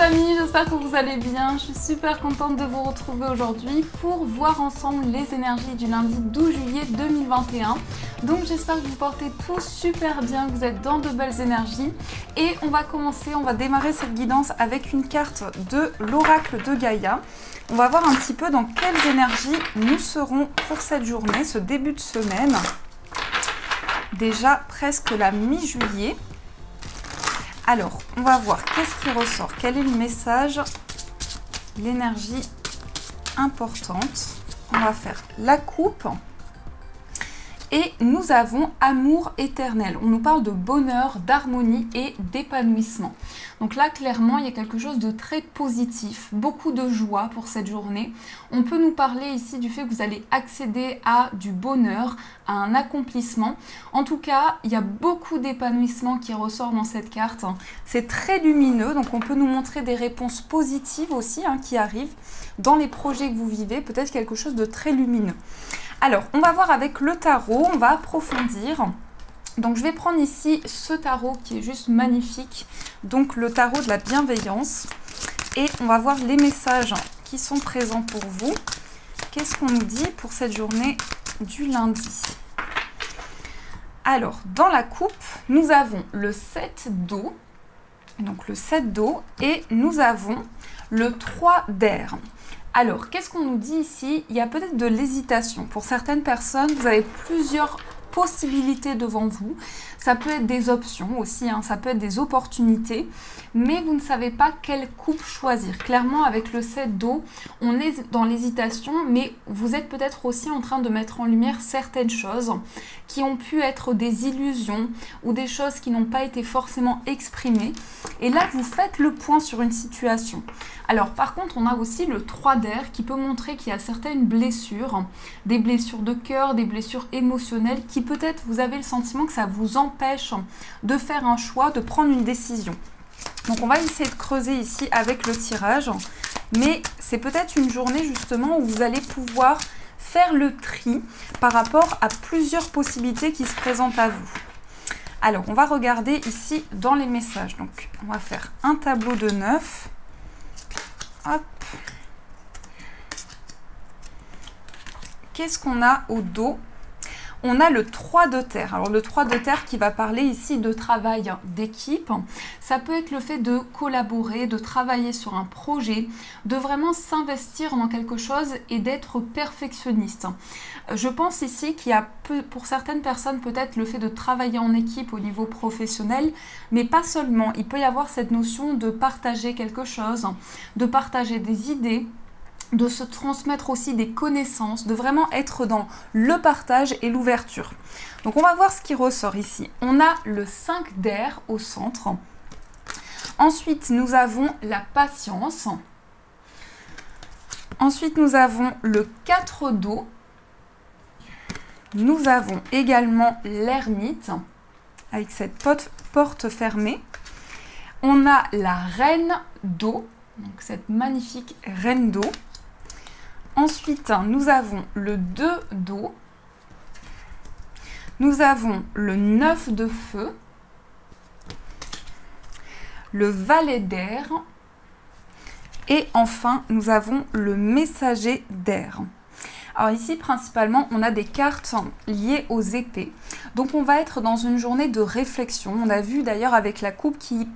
amis, j'espère que vous allez bien. Je suis super contente de vous retrouver aujourd'hui pour voir ensemble les énergies du lundi 12 juillet 2021. Donc j'espère que vous portez tous super bien, que vous êtes dans de belles énergies. Et on va démarrer cette guidance avec une carte de l'oracle de Gaïa. On va voir un petit peu dans quelles énergies nous serons pour cette journée, ce début de semaine. Déjà presque la mi-juillet. Alors, on va voir qu'est-ce qui ressort, quel est le message, l'énergie importante. On va faire la coupe. Et nous avons amour éternel. On nous parle de bonheur, d'harmonie et d'épanouissement. Donc là, clairement, il y a quelque chose de très positif, beaucoup de joie pour cette journée. On peut nous parler ici du fait que vous allez accéder à du bonheur, à un accomplissement. En tout cas, il y a beaucoup d'épanouissement qui ressort dans cette carte. C'est très lumineux, donc on peut nous montrer des réponses positives aussi qui arrivent dans les projets que vous vivez, peut-être quelque chose de très lumineux. Alors, on va voir avec le tarot, on va approfondir. Donc, je vais prendre ici ce tarot qui est juste magnifique. Donc, le tarot de la bienveillance. Et on va voir les messages qui sont présents pour vous. Qu'est-ce qu'on nous dit pour cette journée du lundi? Alors, dans la coupe, nous avons le 7 d'eau. Donc, le 7 d'eau. Et nous avons le 3 d'air. Alors, qu'est-ce qu'on nous dit ici? Il y a peut-être de l'hésitation. Pour certaines personnes, vous avez plusieurs possibilités devant vous. Ça peut être des options aussi, ça peut être des opportunités, mais vous ne savez pas quelle coupe choisir. Clairement, avec le 7 d'eau, on est dans l'hésitation, mais vous êtes peut-être aussi en train de mettre en lumière certaines choses qui ont pu être des illusions ou des choses qui n'ont pas été forcément exprimées. Et là, vous faites le point sur une situation. Alors, par contre, on a aussi le 3 d'air qui peut montrer qu'il y a certaines blessures, des blessures de cœur, des blessures émotionnelles qui peut-être vous avez le sentiment que ça vous empêche de faire un choix, de prendre une décision. Donc on va essayer de creuser ici avec le tirage, mais c'est peut-être une journée justement où vous allez pouvoir faire le tri par rapport à plusieurs possibilités qui se présentent à vous. Alors on va regarder ici dans les messages. Donc on va faire un tableau de 9. Hop. Qu'est-ce qu'on a au dos? On a le 3 de terre. Alors le 3 de terre qui va parler ici de travail d'équipe. Ça peut être le fait de collaborer, de travailler sur un projet, de vraiment s'investir dans quelque chose et d'être perfectionniste. Je pense ici qu'il y a pour certaines personnes peut-être le fait de travailler en équipe au niveau professionnel, mais pas seulement. Il peut y avoir cette notion de partager quelque chose, de partager des idées, de se transmettre aussi des connaissances, de vraiment être dans le partage et l'ouverture. Donc on va voir ce qui ressort ici. On a le 5 d'air au centre. Ensuite, nous avons la patience. Ensuite, nous avons le 4 d'eau. Nous avons également l'ermite avec cette porte fermée. On a la reine d'eau, donc cette magnifique reine d'eau. Ensuite, nous avons le 2 d'eau. Nous avons le 9 de feu. Le valet d'air. Et enfin, nous avons le messager d'air. Alors ici, principalement, on a des cartes liées aux épées. Donc, on va être dans une journée de réflexion. On a vu d'ailleurs avec la coupe qu'il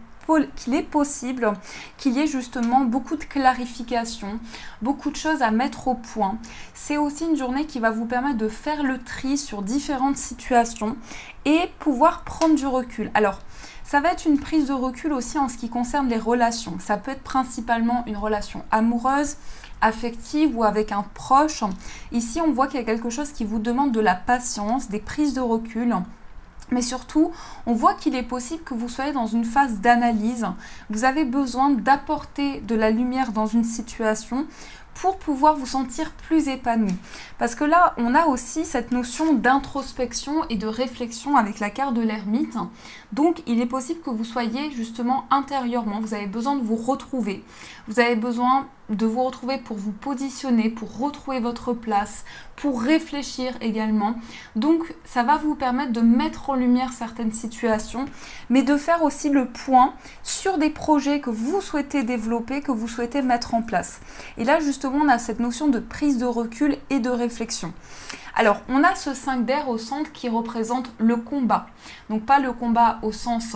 est possible qu'il y ait justement beaucoup de clarification, beaucoup de choses à mettre au point. C'est aussi une journée qui va vous permettre de faire le tri sur différentes situations et pouvoir prendre du recul. Alors, ça va être une prise de recul aussi en ce qui concerne les relations. Ça peut être principalement une relation amoureuse, affective ou avec un proche. Ici, on voit qu'il y a quelque chose qui vous demande de la patience, des prises de recul. Mais surtout, on voit qu'il est possible que vous soyez dans une phase d'analyse. Vous avez besoin d'apporter de la lumière dans une situation pour pouvoir vous sentir plus épanoui. Parce que là, on a aussi cette notion d'introspection et de réflexion avec la carte de l'ermite. Donc, il est possible que vous soyez justement intérieurement, vous avez besoin de vous retrouver. Vous avez besoin de vous retrouver pour vous positionner, pour retrouver votre place, pour réfléchir également. Donc, ça va vous permettre de mettre en lumière certaines situations, mais de faire aussi le point sur des projets que vous souhaitez développer, que vous souhaitez mettre en place. Et là, justement, on a cette notion de prise de recul et de réflexion. Alors, on a ce 5 d'air au centre qui représente le combat. Donc, pas le combat au sens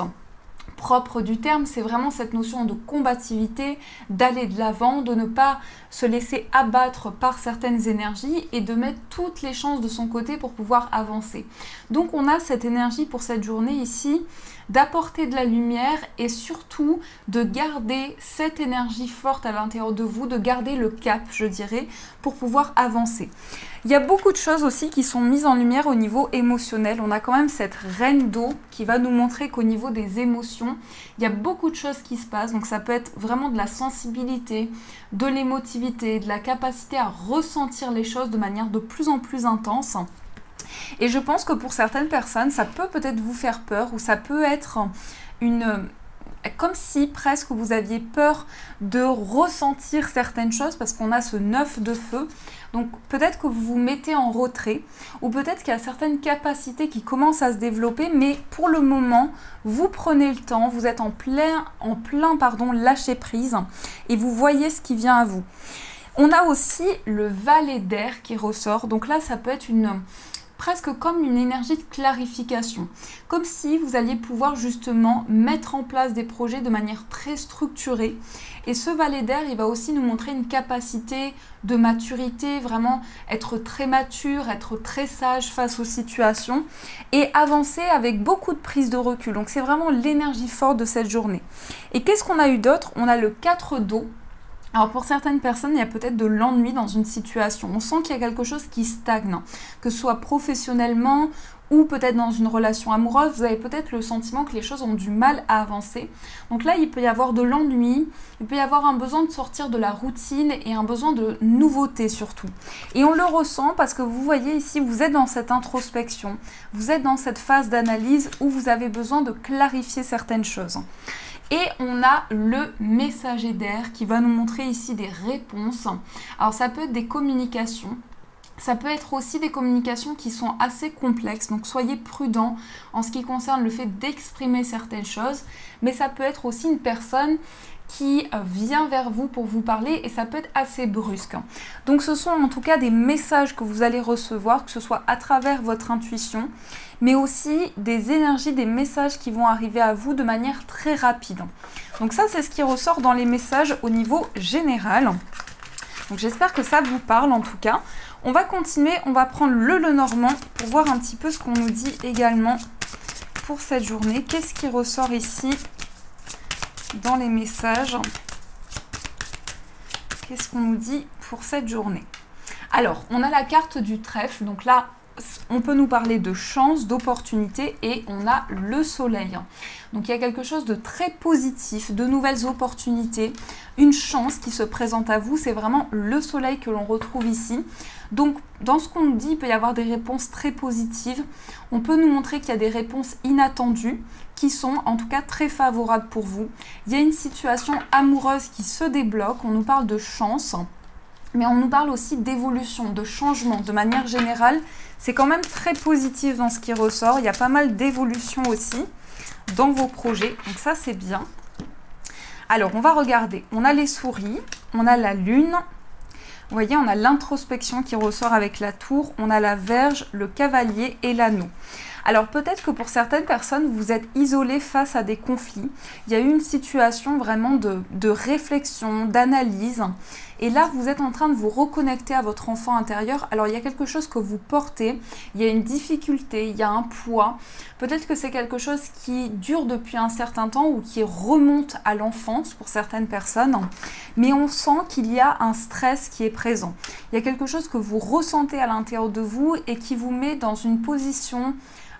propre du terme, c'est vraiment cette notion de combativité, d'aller de l'avant, de ne pas se laisser abattre par certaines énergies et de mettre toutes les chances de son côté pour pouvoir avancer. Donc on a cette énergie pour cette journée ici, d'apporter de la lumière et surtout de garder cette énergie forte à l'intérieur de vous, de garder le cap, je dirais, pour pouvoir avancer. Il y a beaucoup de choses aussi qui sont mises en lumière au niveau émotionnel. On a quand même cette reine d'eau qui va nous montrer qu'au niveau des émotions, il y a beaucoup de choses qui se passent. Donc ça peut être vraiment de la sensibilité, de l'émotivité, de la capacité à ressentir les choses de manière de plus en plus intense. Et je pense que pour certaines personnes, ça peut peut-être vous faire peur ou ça peut être comme si presque vous aviez peur de ressentir certaines choses parce qu'on a ce 9 de feu. Donc peut-être que vous vous mettez en retrait ou peut-être qu'il y a certaines capacités qui commencent à se développer, mais pour le moment, vous prenez le temps, vous êtes en plein lâcher prise et vous voyez ce qui vient à vous. On a aussi le valet d'air qui ressort. Donc là, ça peut être presque comme une énergie de clarification, comme si vous alliez pouvoir justement mettre en place des projets de manière très structurée. Et ce valet d'air, il va aussi nous montrer une capacité de maturité, vraiment être très mature, être très sage face aux situations et avancer avec beaucoup de prise de recul. Donc c'est vraiment l'énergie forte de cette journée. Et qu'est-ce qu'on a eu d'autre? On a le 4 d'eau. Alors pour certaines personnes, il y a peut-être de l'ennui dans une situation. On sent qu'il y a quelque chose qui stagne, que ce soit professionnellement ou peut-être dans une relation amoureuse. Vous avez peut-être le sentiment que les choses ont du mal à avancer. Donc là, il peut y avoir de l'ennui, il peut y avoir un besoin de sortir de la routine et un besoin de nouveauté surtout. Et on le ressent parce que vous voyez ici, vous êtes dans cette introspection, vous êtes dans cette phase d'analyse où vous avez besoin de clarifier certaines choses. Et on a le messager d'air qui va nous montrer ici des réponses. Alors ça peut être des communications. Ça peut être aussi des communications qui sont assez complexes, donc soyez prudents en ce qui concerne le fait d'exprimer certaines choses. Mais ça peut être aussi une personne qui vient vers vous pour vous parler et ça peut être assez brusque. Donc ce sont en tout cas des messages que vous allez recevoir, que ce soit à travers votre intuition, mais aussi des énergies, des messages qui vont arriver à vous de manière très rapide. Donc ça, c'est ce qui ressort dans les messages au niveau général. Donc j'espère que ça vous parle en tout cas. On va continuer, on va prendre le Lenormand pour voir un petit peu ce qu'on nous dit également pour cette journée. Qu'est-ce qui ressort ici dans les messages? Qu'est-ce qu'on nous dit pour cette journée? Alors, on a la carte du trèfle. Donc là, on peut nous parler de chance, d'opportunité et on a le soleil. Donc il y a quelque chose de très positif, de nouvelles opportunités, une chance qui se présente à vous. C'est vraiment le soleil que l'on retrouve ici. Donc dans ce qu'on nous dit, il peut y avoir des réponses très positives. On peut nous montrer qu'il y a des réponses inattendues qui sont en tout cas très favorables pour vous. Il y a une situation amoureuse qui se débloque. On nous parle de chance. Mais on nous parle aussi d'évolution, de changement. De manière générale, c'est quand même très positif dans ce qui ressort. Il y a pas mal d'évolution aussi dans vos projets. Donc ça, c'est bien. Alors, on va regarder. On a les souris, on a la lune. Vous voyez, on a l'introspection qui ressort avec la tour. On a la Vierge, le cavalier et l'anneau. Alors peut-être que pour certaines personnes, vous êtes isolés face à des conflits. Il y a eu une situation vraiment de réflexion, d'analyse. Et là, vous êtes en train de vous reconnecter à votre enfant intérieur. Alors, il y a quelque chose que vous portez, il y a une difficulté, il y a un poids. Peut-être que c'est quelque chose qui dure depuis un certain temps ou qui remonte à l'enfance pour certaines personnes. Mais on sent qu'il y a un stress qui est présent. Il y a quelque chose que vous ressentez à l'intérieur de vous et qui vous met dans une position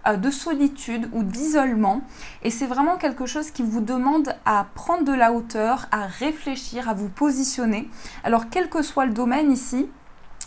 de solitude ou d'isolement. Et c'est vraiment quelque chose qui vous demande à prendre de la hauteur, à réfléchir, à vous positionner. Alors quel que soit le domaine ici,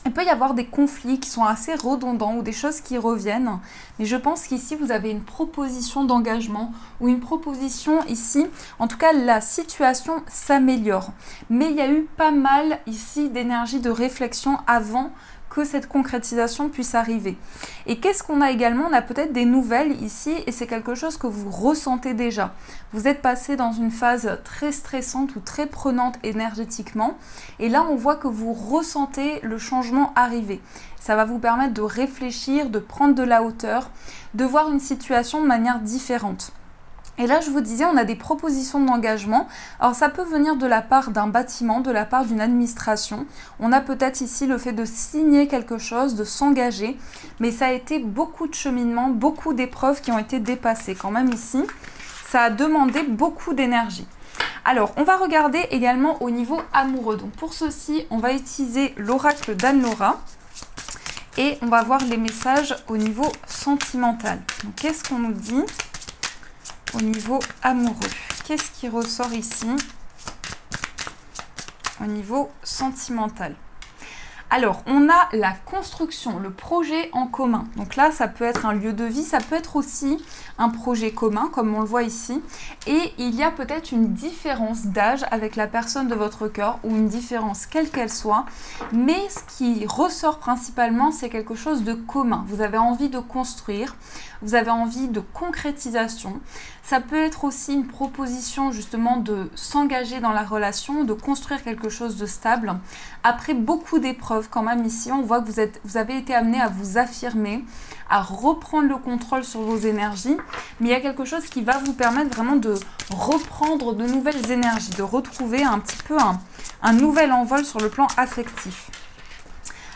il peut y avoir des conflits qui sont assez redondants ou des choses qui reviennent. Mais je pense qu'ici, vous avez une proposition d'engagement ou une proposition ici. En tout cas, la situation s'améliore. Mais il y a eu pas mal ici d'énergie de réflexion avant que cette concrétisation puisse arriver. Et qu'est-ce qu'on a également? On a peut-être des nouvelles ici et c'est quelque chose que vous ressentez déjà. Vous êtes passé dans une phase très stressante ou très prenante énergétiquement et là on voit que vous ressentez le changement arriver. Ça va vous permettre de réfléchir, de prendre de la hauteur, de voir une situation de manière différente. Et là, je vous disais, on a des propositions d'engagement. Alors, ça peut venir de la part d'un bâtiment, de la part d'une administration. On a peut-être ici le fait de signer quelque chose, de s'engager. Mais ça a été beaucoup de cheminement, beaucoup d'épreuves qui ont été dépassées. Quand même ici, ça a demandé beaucoup d'énergie. Alors, on va regarder également au niveau amoureux. Donc, pour ceci, on va utiliser l'oracle d'Anne-Laura. Et on va voir les messages au niveau sentimental. Donc, qu'est-ce qu'on nous dit ? Au niveau amoureux, qu'est-ce qui ressort ici au niveau sentimental? Alors, on a la construction, le projet en commun. Donc là, ça peut être un lieu de vie, ça peut être aussi un projet commun, comme on le voit ici. Et il y a peut-être une différence d'âge avec la personne de votre cœur, ou une différence quelle qu'elle soit. Mais ce qui ressort principalement, c'est quelque chose de commun. Vous avez envie de construire, vous avez envie de concrétisation. Ça peut être aussi une proposition justement de s'engager dans la relation, de construire quelque chose de stable. Après beaucoup d'épreuves quand même ici, on voit que vous avez été amené à vous affirmer, à reprendre le contrôle sur vos énergies. Mais il y a quelque chose qui va vous permettre vraiment de reprendre de nouvelles énergies, de retrouver un petit peu un nouvel envol sur le plan affectif.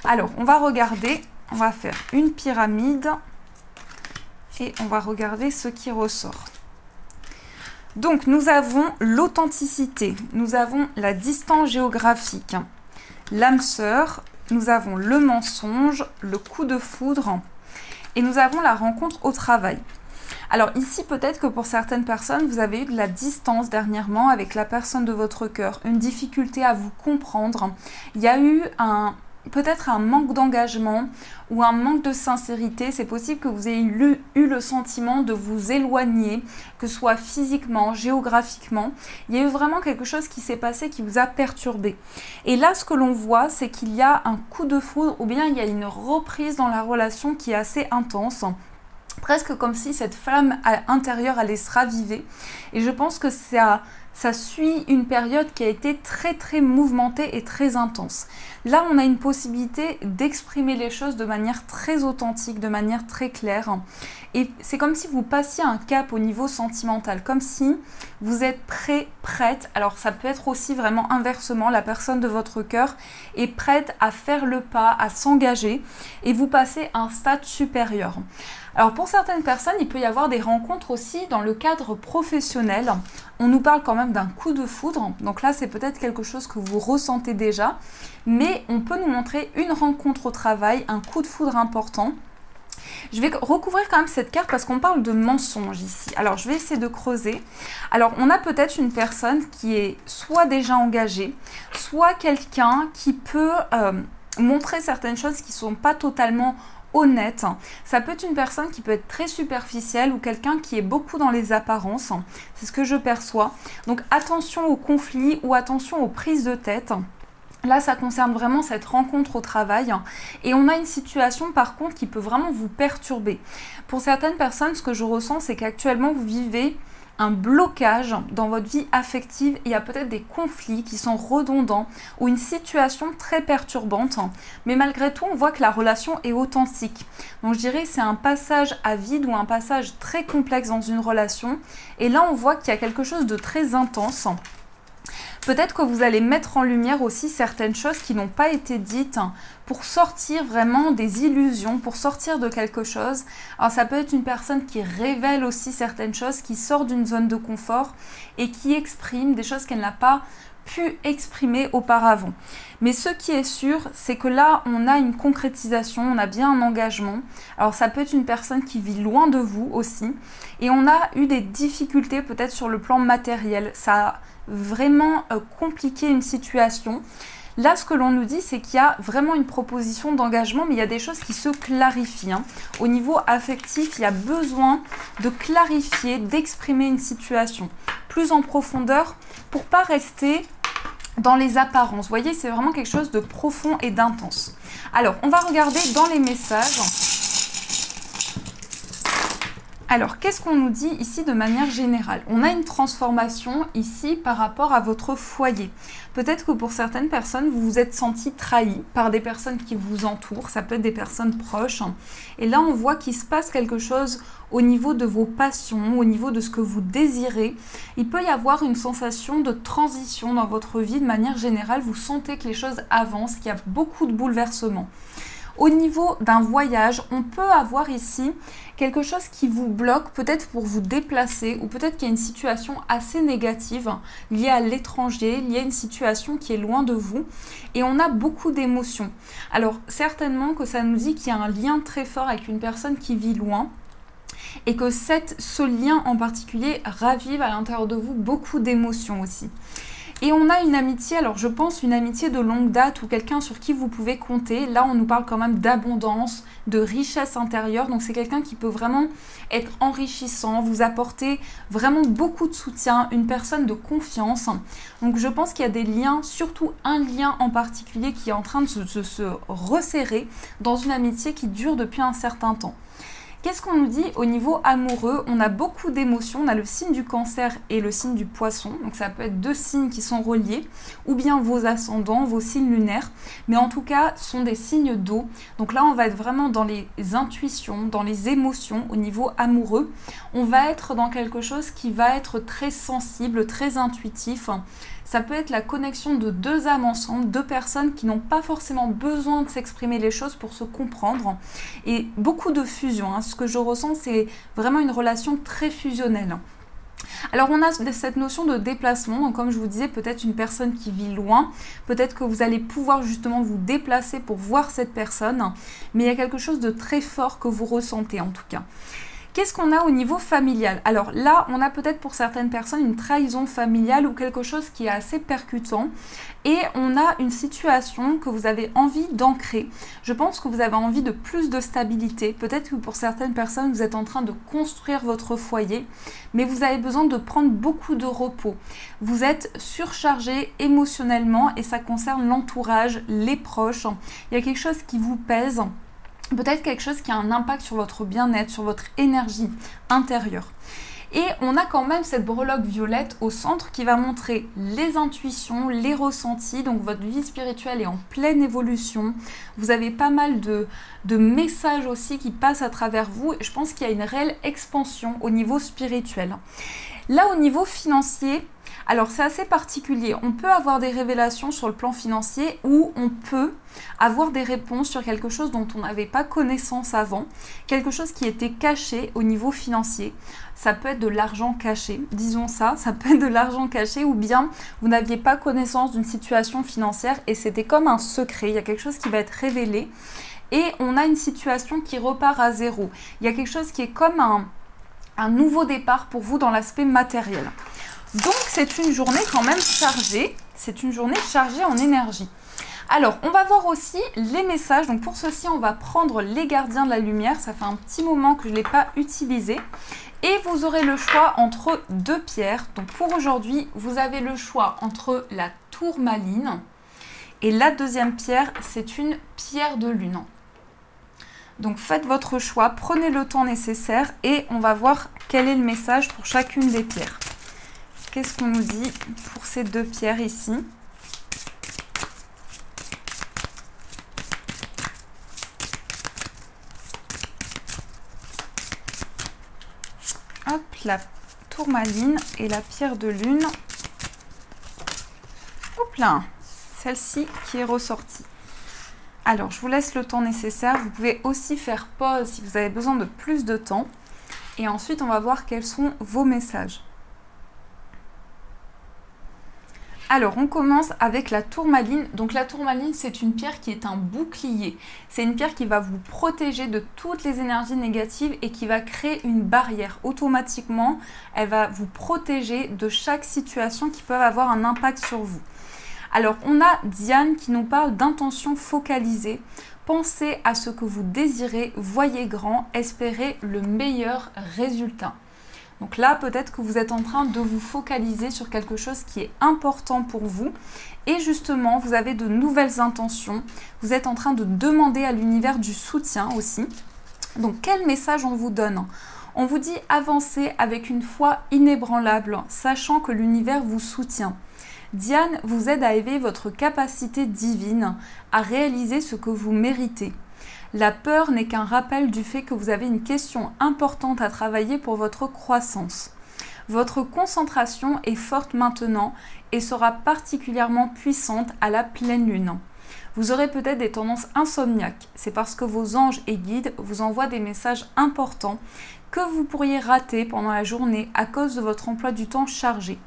Alors, on va regarder, on va faire une pyramide et on va regarder ce qui ressort. Donc, nous avons l'authenticité, nous avons la distance géographique, l'âme sœur, nous avons le mensonge, le coup de foudre et nous avons la rencontre au travail. Alors ici, peut-être que pour certaines personnes, vous avez eu de la distance dernièrement avec la personne de votre cœur, une difficulté à vous comprendre. Il y a eu peut-être un manque d'engagement ou un manque de sincérité. C'est possible que vous ayez eu le sentiment de vous éloigner, que ce soit physiquement, géographiquement. Il y a eu vraiment quelque chose qui s'est passé qui vous a perturbé. Et là, ce que l'on voit, c'est qu'il y a un coup de foudre ou bien il y a une reprise dans la relation qui est assez intense. Presque comme si cette flamme intérieure allait se raviver. Et je pense que ça suit une période qui a été très très mouvementée et très intense. Là, on a une possibilité d'exprimer les choses de manière très authentique, de manière très claire. Et c'est comme si vous passiez un cap au niveau sentimental, comme si vous êtes prêt, prête. Alors ça peut être aussi vraiment inversement, la personne de votre cœur est prête à faire le pas, à s'engager et vous passez à un stade supérieur. Alors pour certaines personnes, il peut y avoir des rencontres aussi dans le cadre professionnel. On nous parle quand même d'un coup de foudre, donc là c'est peut-être quelque chose que vous ressentez déjà, mais on peut nous montrer une rencontre au travail, un coup de foudre important. Je vais recouvrir quand même cette carte parce qu'on parle de mensonge ici. Alors je vais essayer de creuser. Alors on a peut-être une personne qui est soit déjà engagée, soit quelqu'un qui peut montrer certaines choses qui ne sont pas totalement honnête. Ça peut être une personne qui peut être très superficielle ou quelqu'un qui est beaucoup dans les apparences. C'est ce que je perçois. Donc attention aux conflits ou attention aux prises de tête. Là, ça concerne vraiment cette rencontre au travail. Et on a une situation par contre qui peut vraiment vous perturber. Pour certaines personnes, ce que je ressens, c'est qu'actuellement vous vivez un blocage dans votre vie affective. Il y a peut-être des conflits qui sont redondants ou une situation très perturbante. Mais malgré tout, on voit que la relation est authentique. Donc je dirais que c'est un passage à vide ou un passage très complexe dans une relation. Et là, on voit qu'il y a quelque chose de très intense. Peut-être que vous allez mettre en lumière aussi certaines choses qui n'ont pas été dites pour sortir vraiment des illusions, pour sortir de quelque chose. Alors ça peut être une personne qui révèle aussi certaines choses, qui sort d'une zone de confort et qui exprime des choses qu'elle n'a pas pu exprimer auparavant. Mais ce qui est sûr, c'est que là, on a une concrétisation, on a bien un engagement. Alors ça peut être une personne qui vit loin de vous aussi. Et on a eu des difficultés peut-être sur le plan matériel. Ça a vraiment compliqué une situation. Là, ce que l'on nous dit, c'est qu'il y a vraiment une proposition d'engagement, mais il y a des choses qui se clarifient. Au niveau affectif, il y a besoin de clarifier, d'exprimer une situation plus en profondeur pour pas rester dans les apparences. Vous voyez, c'est vraiment quelque chose de profond et d'intense. Alors, on va regarder dans les messages. Alors, qu'est-ce qu'on nous dit ici de manière générale? On a une transformation ici par rapport à votre foyer. Peut-être que pour certaines personnes, vous vous êtes senti trahi par des personnes qui vous entourent. Ça peut être des personnes proches. Et là, on voit qu'il se passe quelque chose au niveau de vos passions, au niveau de ce que vous désirez. Il peut y avoir une sensation de transition dans votre vie de manière générale. Vous sentez que les choses avancent, qu'il y a beaucoup de bouleversements. Au niveau d'un voyage, on peut avoir ici quelque chose qui vous bloque, peut-être pour vous déplacer, ou peut-être qu'il y a une situation assez négative liée à l'étranger, liée à une situation qui est loin de vous, et on a beaucoup d'émotions. Alors certainement que ça nous dit qu'il y a un lien très fort avec une personne qui vit loin, et que ce lien en particulier ravive à l'intérieur de vous beaucoup d'émotions aussi. Et on a une amitié, alors je pense une amitié de longue date ou quelqu'un sur qui vous pouvez compter. Là, on nous parle quand même d'abondance, de richesse intérieure. Donc c'est quelqu'un qui peut vraiment être enrichissant, vous apporter vraiment beaucoup de soutien, une personne de confiance. Donc je pense qu'il y a des liens, surtout un lien en particulier qui est en train de se resserrer dans une amitié qui dure depuis un certain temps. Qu'est-ce qu'on nous dit au niveau amoureux? On a beaucoup d'émotions, on a le signe du Cancer et le signe du Poisson, donc ça peut être deux signes qui sont reliés, ou bien vos ascendants, vos signes lunaires, mais en tout cas, ce sont des signes d'eau. Donc là, on va être vraiment dans les intuitions, dans les émotions au niveau amoureux. On va être dans quelque chose qui va être très sensible, très intuitif. Ça peut être la connexion de deux âmes ensemble, deux personnes qui n'ont pas forcément besoin de s'exprimer les choses pour se comprendre. Et beaucoup de fusion. Ce que je ressens, c'est vraiment une relation très fusionnelle. Alors on a cette notion de déplacement, donc comme je vous disais, peut-être une personne qui vit loin, peut-être que vous allez pouvoir justement vous déplacer pour voir cette personne, mais il y a quelque chose de très fort que vous ressentez en tout cas. Qu'est-ce qu'on a au niveau familial? Alors là, on a peut-être pour certaines personnes une trahison familiale ou quelque chose qui est assez percutant. Et on a une situation que vous avez envie d'ancrer. Je pense que vous avez envie de plus de stabilité. Peut-être que pour certaines personnes, vous êtes en train de construire votre foyer, mais vous avez besoin de prendre beaucoup de repos. Vous êtes surchargé émotionnellement et ça concerne l'entourage, les proches. Il y a quelque chose qui vous pèse. Peut-être quelque chose qui a un impact sur votre bien-être, sur votre énergie intérieure. Et on a quand même cette breloque violette au centre qui va montrer les intuitions, les ressentis. Donc votre vie spirituelle est en pleine évolution. Vous avez pas mal de messages aussi qui passent à travers vous. Et je pense qu'il y a une réelle expansion au niveau spirituel. Là, au niveau financier, alors c'est assez particulier. On peut avoir des révélations sur le plan financier ou on peut avoir des réponses sur quelque chose dont on n'avait pas connaissance avant, quelque chose qui était caché au niveau financier. Ça peut être de l'argent caché, disons ça peut être de l'argent caché ou bien vous n'aviez pas connaissance d'une situation financière et c'était comme un secret, il y a quelque chose qui va être révélé et on a une situation qui repart à zéro. Il y a quelque chose qui est comme un nouveau départ pour vous dans l'aspect matériel. Donc c'est une journée quand même chargée, c'est une journée chargée en énergie. Alors, on va voir aussi les messages. Donc pour ceci, on va prendre les gardiens de la lumière. Ça fait un petit moment que je ne l'ai pas utilisé. Et vous aurez le choix entre deux pierres. Donc pour aujourd'hui, vous avez le choix entre la tourmaline et la deuxième pierre, c'est une pierre de lune. Donc faites votre choix, prenez le temps nécessaire et on va voir quel est le message pour chacune des pierres. Qu'est-ce qu'on nous dit pour ces deux pierres ici ? Hop, la tourmaline et la pierre de lune. hop là, celle-ci qui est ressortie. Alors, je vous laisse le temps nécessaire. Vous pouvez aussi faire pause si vous avez besoin de plus de temps. Et ensuite, on va voir quels sont vos messages. Alors, on commence avec la tourmaline. Donc, la tourmaline, c'est une pierre qui est un bouclier. C'est une pierre qui va vous protéger de toutes les énergies négatives et qui va créer une barrière. Automatiquement, elle va vous protéger de chaque situation qui peut avoir un impact sur vous. Alors, on a Diane qui nous parle d'intention focalisée. Pensez à ce que vous désirez, voyez grand, espérez le meilleur résultat. Donc là, peut-être que vous êtes en train de vous focaliser sur quelque chose qui est important pour vous. Et justement, vous avez de nouvelles intentions. Vous êtes en train de demander à l'univers du soutien aussi. Donc, quel message on vous donne ? On vous dit avancez avec une foi inébranlable, sachant que l'univers vous soutient. Diane vous aide à éveiller votre capacité divine, à réaliser ce que vous méritez. La peur n'est qu'un rappel du fait que vous avez une question importante à travailler pour votre croissance. Votre concentration est forte maintenant et sera particulièrement puissante à la pleine lune. Vous aurez peut-être des tendances insomniaques. C'est parce que vos anges et guides vous envoient des messages importants que vous pourriez rater pendant la journée à cause de votre emploi du temps chargé.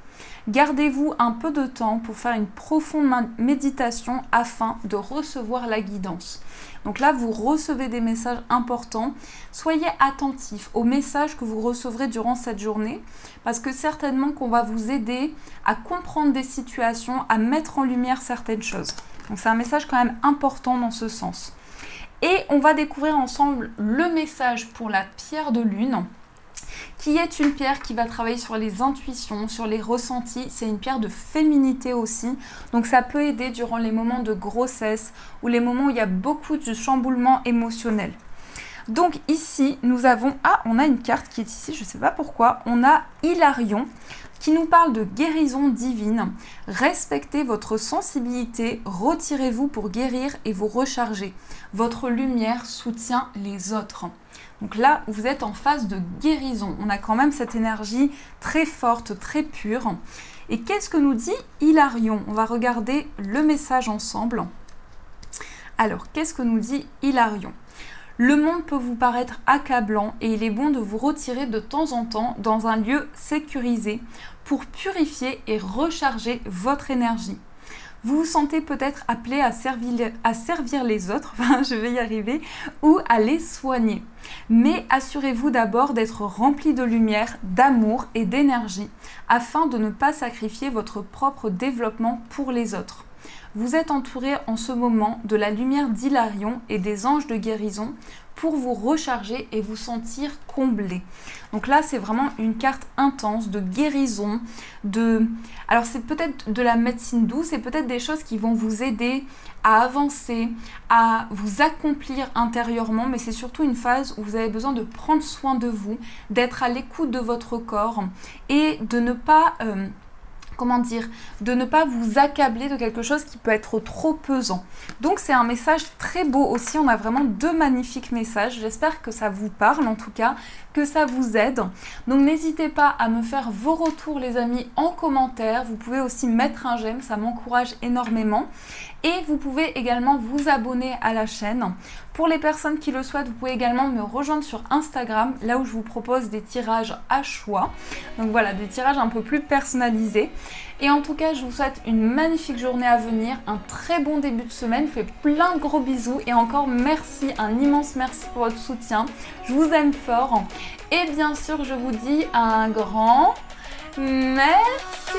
Gardez-vous un peu de temps pour faire une profonde méditation afin de recevoir la guidance. Donc là, vous recevez des messages importants. Soyez attentifs aux messages que vous recevrez durant cette journée parce que certainement qu'on va vous aider à comprendre des situations, à mettre en lumière certaines choses. Donc c'est un message quand même important dans ce sens. Et on va découvrir ensemble le message pour la pierre de lune, qui est une pierre qui va travailler sur les intuitions, sur les ressentis. C'est une pierre de féminité aussi. Donc ça peut aider durant les moments de grossesse ou les moments où il y a beaucoup de chamboulements émotionnels. Donc ici, nous avons... Ah, on a une carte qui est ici, je ne sais pas pourquoi. On a Hilarion qui nous parle de guérison divine. Respectez votre sensibilité, retirez-vous pour guérir et vous recharger. Votre lumière soutient les autres. Donc là, vous êtes en phase de guérison. On a quand même cette énergie très forte, très pure. Et qu'est-ce que nous dit Hilarion? On va regarder le message ensemble. Alors, qu'est-ce que nous dit Hilarion? Le monde peut vous paraître accablant et il est bon de vous retirer de temps en temps dans un lieu sécurisé pour purifier et recharger votre énergie. Vous vous sentez peut-être appelé à servir les autres, je vais y arriver, ou à les soigner. Mais assurez-vous d'abord d'être rempli de lumière, d'amour et d'énergie afin de ne pas sacrifier votre propre développement pour les autres. Vous êtes entouré en ce moment de la lumière d'Hilarion et des anges de guérison pour vous recharger et vous sentir comblé. Donc là, c'est vraiment une carte intense de guérison, alors c'est peut-être de la médecine douce, c'est peut-être des choses qui vont vous aider à avancer, à vous accomplir intérieurement, mais c'est surtout une phase où vous avez besoin de prendre soin de vous, d'être à l'écoute de votre corps et de ne pas... de ne pas vous accabler de quelque chose qui peut être trop pesant. Donc c'est un message très beau aussi, on a vraiment deux magnifiques messages. J'espère que ça vous parle en tout cas, que ça vous aide. Donc n'hésitez pas à me faire vos retours les amis en commentaire. Vous pouvez aussi mettre un j'aime, ça m'encourage énormément. Et vous pouvez également vous abonner à la chaîne. Pour les personnes qui le souhaitent, vous pouvez également me rejoindre sur Instagram, là où je vous propose des tirages à choix. Donc voilà, des tirages un peu plus personnalisés. Et en tout cas, je vous souhaite une magnifique journée à venir, un très bon début de semaine. Je vous fais plein de gros bisous et encore merci, un immense merci pour votre soutien. Je vous aime fort. Et bien sûr, je vous dis un grand merci.